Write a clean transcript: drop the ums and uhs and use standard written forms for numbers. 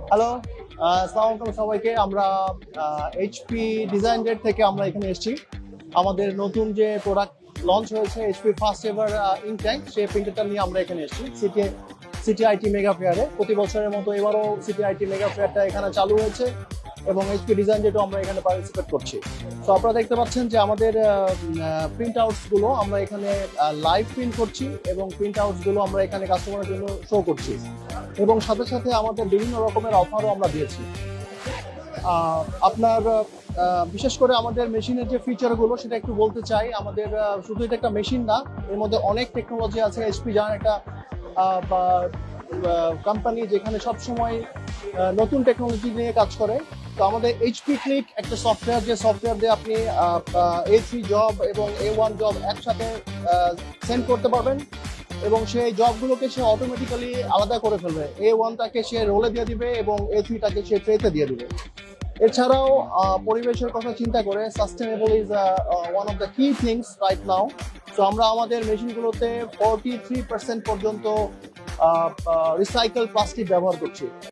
Hello, আসসালামু আলাইকুম সবাইকে। আমরা এইচপি ডিজাইন ডেট থেকে আমরা এখানে এসেছি। আমাদের নতুন যে প্রোডাক্ট লঞ্চ হয়েছে HP first ever ink tank, সেই প্রিন্টারটা নিয়ে আমরা এখানে এসেছি সিটি আইটি মেগা ফেয়ারে। প্রতি বছরের মতো এবারও সিটি আইটি মেগা ফেয়ারটা এখানে চালু হয়েছে এবং এইচপি ডিজাইন ডেটও আমরা এখানে পার্টিসিপেট করছি। তো আপনারা দেখতে পাচ্ছেন যে আমাদের প্রিন্ট আউটসগুলো আমরা এখানে লাইভ প্রিন্ট করছি এবং প্রিন্ট আউটসগুলো আমরা এখানে কাস্টমারের জন্য শো করছি এবং সাথে সাথে আমাদের বিভিন্ন রকমের অফারও আমরা দিয়েছি। আপনার বিশেষ করে আমাদের মেশিনের যে ফিচারগুলো সেটা একটু বলতে চাই। আমাদের শুধু এটা একটা মেশিন না, এর মধ্যে অনেক টেকনোলজি আছে। এইচপি জানেন একটা কোম্পানি যেখানে সবসময় নতুন টেকনোলজি নিয়ে কাজ করে। তো আমাদের এইচপি ক্লিক একটা সফটওয়্যার, যে সফটওয়্যার দিয়ে আপনি A3 জব এবং A1 জব একসাথে সেন্ড করতে পারবেন এবং সেই জবগুলোকে সে অটোমেটিক্যালি আলাদা করে ফেলবে। A1টাকে সে রোলে দিয়ে দিবে এবং A3টাকে সে ট্রেতে দিয়ে দিবে। এছাড়াও পরিবেশের কথা চিন্তা করে sustainable is one of the কি থিংস রাইট নাও। তো আমরা আমাদের মেশিনগুলোতে 43% পর্যন্ত রিসাইকেল প্লাস্টিক ব্যবহার করছি।